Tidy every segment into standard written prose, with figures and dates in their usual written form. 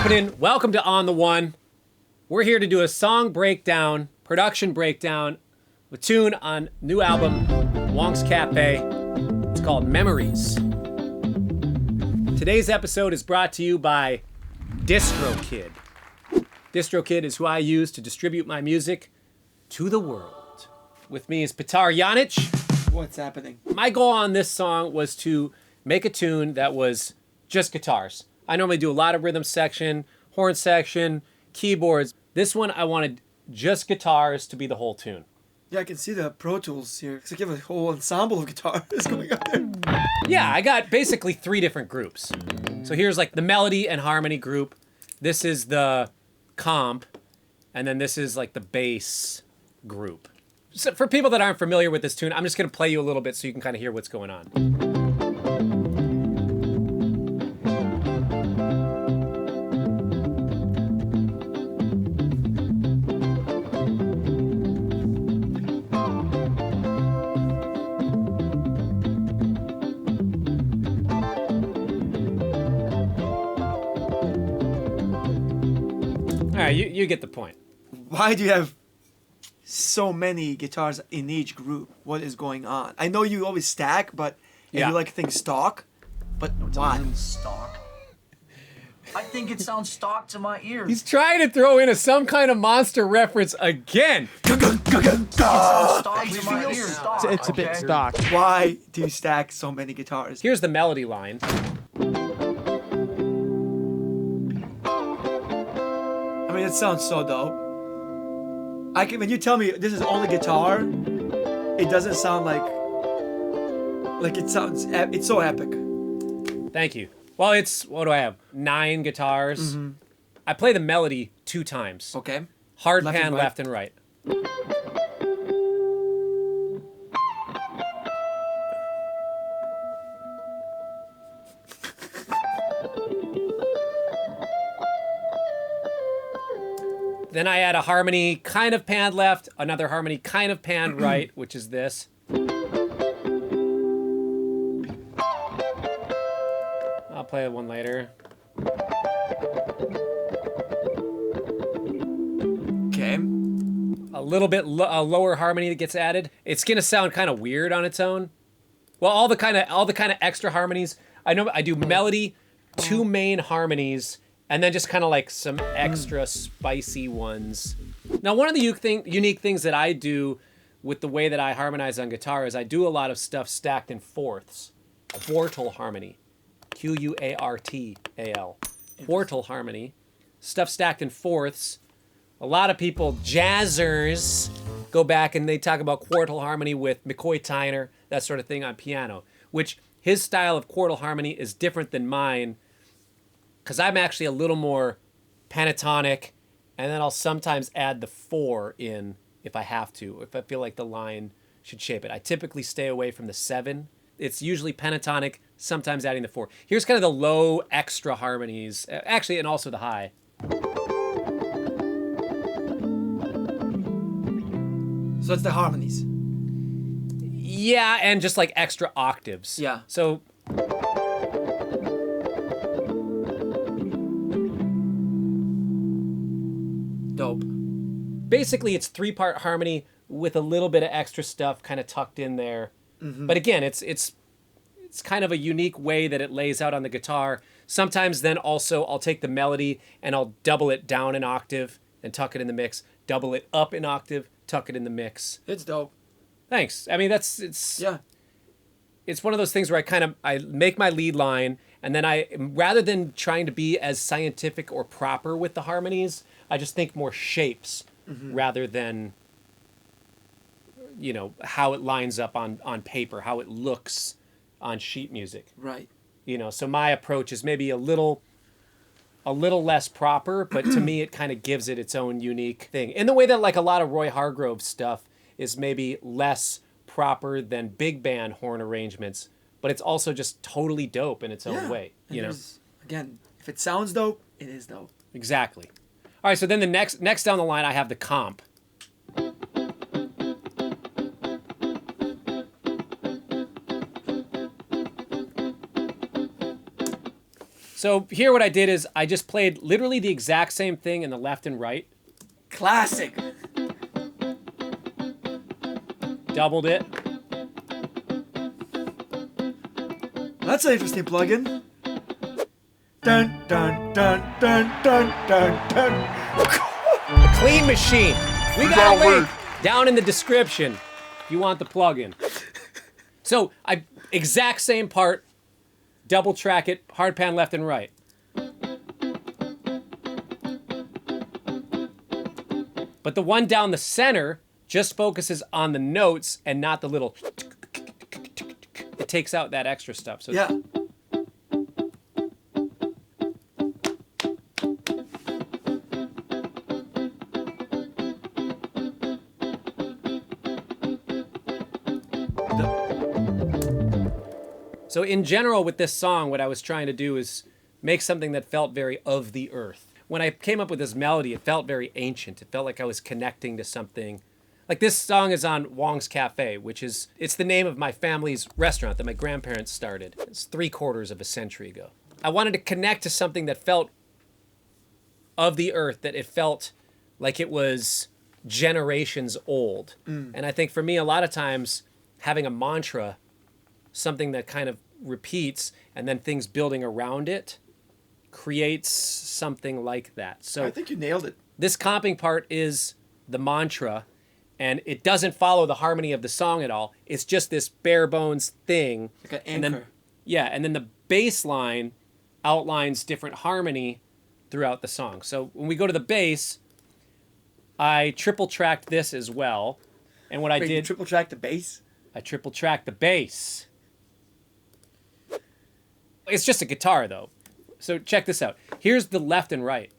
happening? Welcome to On the One. We're here to do a song breakdown, production breakdown, a tune on new album, Wong's Cafe. It's called Memories. Today's episode is brought to you by DistroKid. DistroKid is who I use to distribute my music to the world. With me is Petar Janic. What's happening? My goal on this song was to make a tune that was just guitars. I normally do a lot of rhythm section, horn section, keyboards. This one, I wanted just guitars to be the whole tune. Yeah, I can see the Pro Tools here. It's like you have a whole ensemble of guitars going on there. Yeah, I got basically 3 different groups. So here's like the melody and harmony group. This is the comp. And then this is like the bass group. So for people that aren't familiar with this tune, I'm just going to play you a little bit so you can kind of hear what's going on. All right, you get the point. Why do you have so many guitars in each group? What is going on? I know you always stack, but and you like things stock, but why? Stock. I think it sounds stock to my ears. He's trying to throw in some kind of monster reference again. Stock to my ears. Stock, It's a bit stock. Why do you stack so many guitars? Here's the melody line. I mean, it sounds so dope. When you tell me this is only guitar, it doesn't sound like it sounds. It's so epic. Thank you. Well, what do I have? 9 guitars. Mm-hmm. I play the melody 2 times. Okay. Hard Left pan, and right. left and right. Then I add a harmony kind of panned left, another harmony kind of panned right, which is this. I'll play one later. Okay. A little bit a lower harmony that gets added. It's gonna sound kind of weird on its own. Well, all the kind of extra harmonies. I know I do melody, 2 main harmonies, and then just kind of like some extra spicy ones. Now, one of the unique things that I do with the way that I harmonize on guitar is I do a lot of stuff stacked in fourths. Quartal harmony. Quartal. Quartal harmony. Stuff stacked in fourths. A lot of people, jazzers, go back and they talk about quartal harmony with McCoy Tyner, that sort of thing on piano, which his style of quartal harmony is different than mine, because I'm actually a little more pentatonic, and then I'll sometimes add the 4 in if I have to, if I feel like the line should shape it. I typically stay away from the 7. It's usually pentatonic, sometimes adding the 4. Here's kind of the low extra harmonies, actually, and also the high. So it's the harmonies. Yeah, and just like extra octaves. Yeah. So Dope. basically it's 3-part harmony with a little bit of extra stuff kind of tucked in there. Mm-hmm. But again, it's kind of a unique way that it lays out on the guitar. Sometimes then also I'll take the melody and I'll double it down an octave and tuck it in the mix, double it up an octave, tuck it in the mix. It's dope. Thanks. I mean, it's one of those things where I make my lead line, and then rather than trying to be as scientific or proper with the harmonies, I just think more shapes rather than, how it lines up on paper, how it looks on sheet music. Right. So my approach is maybe a little less proper, but to me it kind of gives it its own unique thing. In the way that like a lot of Roy Hargrove stuff is maybe less proper than big band horn arrangements, but it's also just totally dope in its own way. Again, if it sounds dope, it is dope. Exactly. All right, so then the next down the line I have the comp. So here what I did is I just played literally the exact same thing in the left and right. Classic. Doubled it. That's an interesting plugin. Dun dun dun dun dun dun dun. Clean Machine. We got a link down in the description if you want the plugin. So I exact same part, double track it, hard pan left and right. But the one down the center just focuses on the notes and not the little. It takes out that extra stuff. So Yeah. So in general with this song, what I was trying to do is make something that felt very of the earth. When I came up with this melody, it felt very ancient. It felt like I was connecting to something. Like this song is on Wong's Cafe, it's the name of my family's restaurant that my grandparents started. It's 3/4 of a century ago. I wanted to connect to something that felt of the earth, that it felt like it was generations old. And I think for me, a lot of times having a mantra, something that kind of repeats and then things building around it creates something like that. So I think you nailed it. this comping part is the mantra, and it doesn't follow the harmony of the song at all. It's just this bare bones thing. Like an And anchor. then, yeah, and then the bass line outlines different harmony throughout the song. So when we go to the bass, I triple tracked this as well. And what I Wait, you did, triple track the bass. I triple tracked the bass. It's just a guitar though. So check this out. Here's the left and right.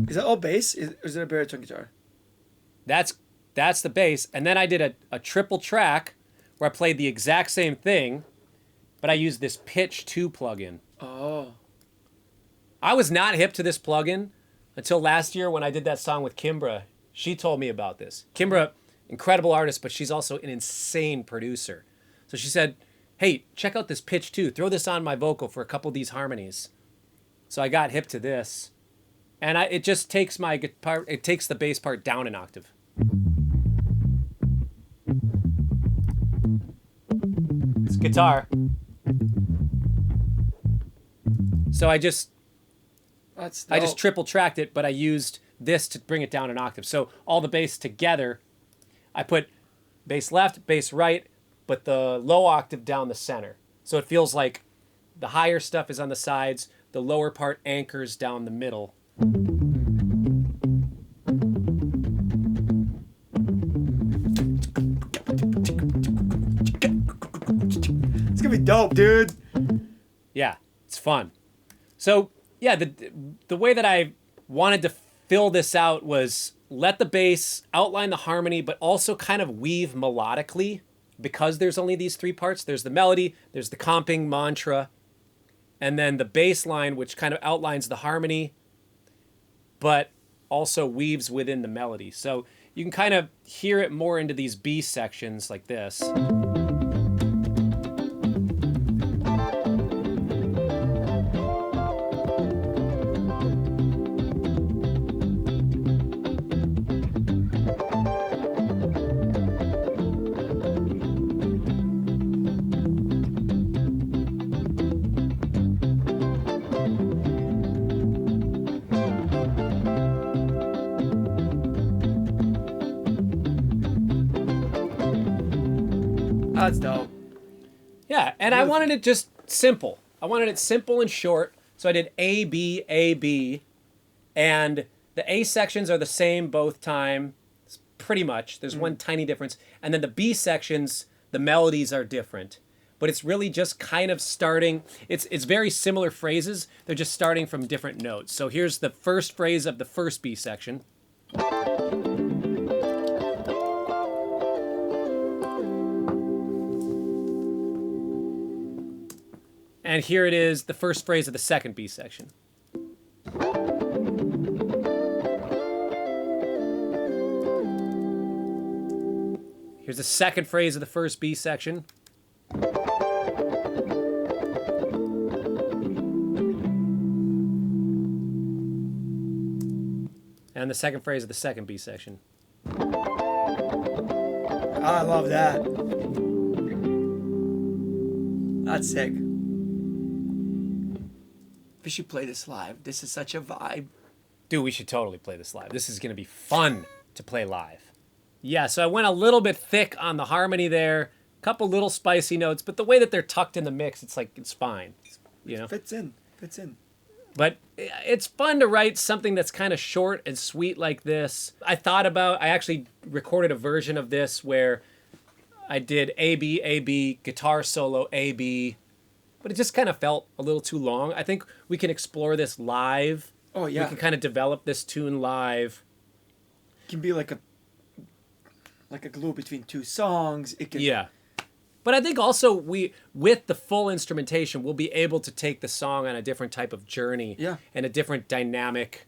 Is that all bass? Or is it a baritone guitar? That's the bass. And then I did a triple track where I played the exact same thing, but I used this Pitch 2 plugin. Oh. I was not hip to this plugin until last year when I did that song with Kimbra. She told me about this. Kimbra, incredible artist, but she's also an insane producer. So she said, hey, check out this Pitch 2. Throw this on my vocal for a couple of these harmonies. So I got hip to this. And it just takes my guitar, it takes the bass part down an octave. It's guitar. So I just triple tracked it, but I used this to bring it down an octave. So all the bass together, I put bass left, bass right, but the low octave down the center. So it feels like the higher stuff is on the sides, the lower part anchors down the middle. It's gonna be dope, dude. Yeah, it's fun. So yeah, the way that I wanted to fill this out was let the bass outline the harmony, but also kind of weave melodically, because there's only these three parts. There's the melody, there's the comping mantra, and then the bass line, which kind of outlines the harmony, but also weaves within the melody. So you can kind of hear it more into these B sections like this. That's dope. Yeah, and I wanted it just simple. I wanted it simple and short. So I did A, B, A, B. And the A sections are the same both times, pretty much. There's one tiny difference. And then the B sections, the melodies are different. But it's really just kind of starting. It's very similar phrases. They're just starting from different notes. So here's the first phrase of the first B section. And here it is, the first phrase of the second B section. Here's the second phrase of the first B section. And the second phrase of the second B section. I love that. That's sick. We should play this live. This is such a vibe. Dude, we should totally play this live. This is going to be fun to play live. Yeah, so I went a little bit thick on the harmony there. A couple little spicy notes, but the way that they're tucked in the mix, it's like, it's fine. You know? Fits in. But it's fun to write something that's kind of short and sweet like this. I actually recorded a version of this where I did A, B, A, B, guitar solo, A, B, but it just kind of felt a little too long. I think we can explore this live. Oh, yeah. We can kind of develop this tune live. It can be like a glue between two songs. It can. Yeah. But I think also with the full instrumentation, we'll be able to take the song on a different type of journey. Yeah. And a different dynamic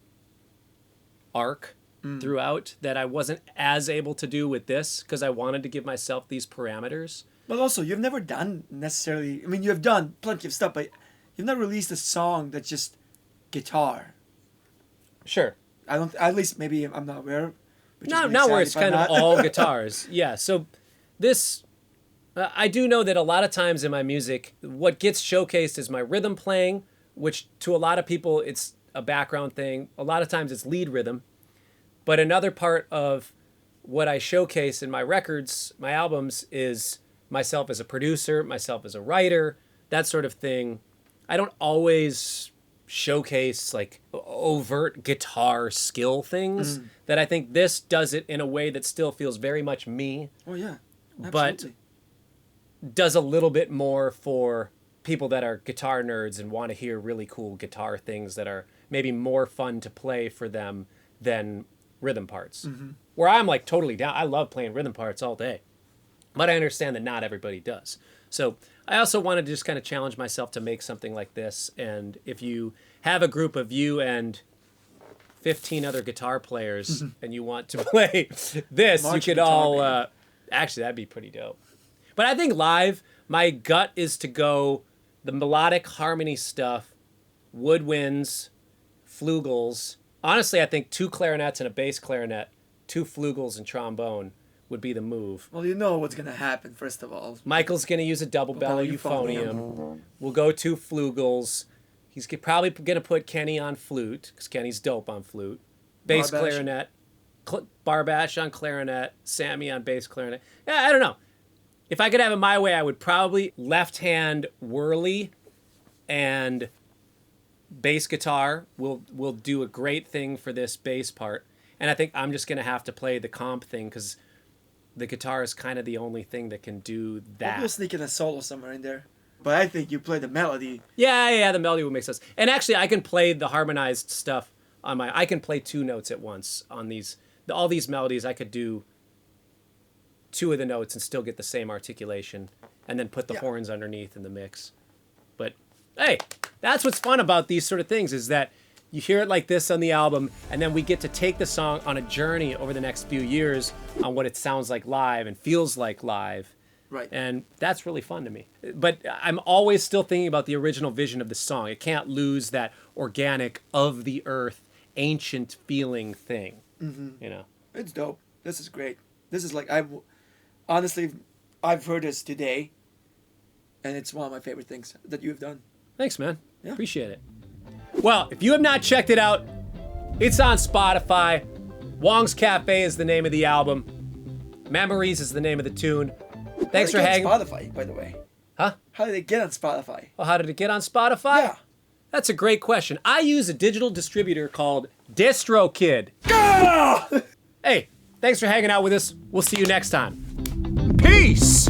arc throughout that I wasn't as able to do with this because I wanted to give myself these parameters. But also, you've never done necessarily. I mean, you have done plenty of stuff, but you've never released a song that's just guitar. Sure. I don't. At least maybe I'm not aware. Not where it's kind of all guitars. Yeah. So this, I do know that a lot of times in my music, what gets showcased is my rhythm playing, which to a lot of people it's a background thing. A lot of times it's lead rhythm. But another part of what I showcase in my records, my albums, is myself as a producer, myself as a writer, that sort of thing. I don't always showcase like overt guitar skill things that I think this does it in a way that still feels very much me. Oh yeah, But absolutely. does a little bit more for people that are guitar nerds and want to hear really cool guitar things that are maybe more fun to play for them than rhythm parts. Where I'm like totally down. I love playing rhythm parts all day. But I understand that not everybody does. So I also wanted to just kind of challenge myself to make something like this. And if you have a group of you and 15 other guitar players and you want to play this, March you could guitar all... band. Actually, that'd be pretty dope. But I think live, my gut is to go the melodic harmony stuff, woodwinds, flugels. Honestly, I think 2 clarinets and a bass clarinet, 2 flugels and trombone would be the move. Well, you know what's gonna happen first of all. Michael's going to use a double bellow euphonium. We'll go 2 flugels. He's probably going to put Kenny on flute, because Kenny's dope on flute. Bass Barbash. clarinet. Barbash on clarinet. Sammy on bass clarinet. Yeah, I don't know. If I could have it my way, I would probably left-hand whirly and bass guitar will do a great thing for this bass part. And I think I'm just going to have to play the comp thing, because the guitar is kind of the only thing that can do that. We'll sneak in a solo somewhere in there. But I think you play the melody. Yeah, the melody would make sense. And actually, I can play the harmonized stuff on my... I can play 2 notes at once on these... All these melodies, I could do 2 of the notes and still get the same articulation, and then put the horns underneath in the mix. But, hey, that's what's fun about these sort of things, is that you hear it like this on the album, and then we get to take the song on a journey over the next few years on what it sounds like live and feels like live. Right. And that's really fun to me. But I'm always still thinking about the original vision of the song. It can't lose that organic, of the earth, ancient feeling thing. You know? It's dope. This is great. This is like, honestly, I've heard this today, and it's one of my favorite things that you've done. Thanks, man. Yeah. Appreciate it. Well, if you have not checked it out, it's on Spotify. Wong's Cafe is the name of the album. Memories is the name of the tune. Thanks for hanging. How did it get on Spotify, by the way? Huh? How did it get on Spotify? Well, how did it get on Spotify? Yeah. That's a great question. I use a digital distributor called DistroKid. Hey, thanks for hanging out with us. We'll see you next time. Peace!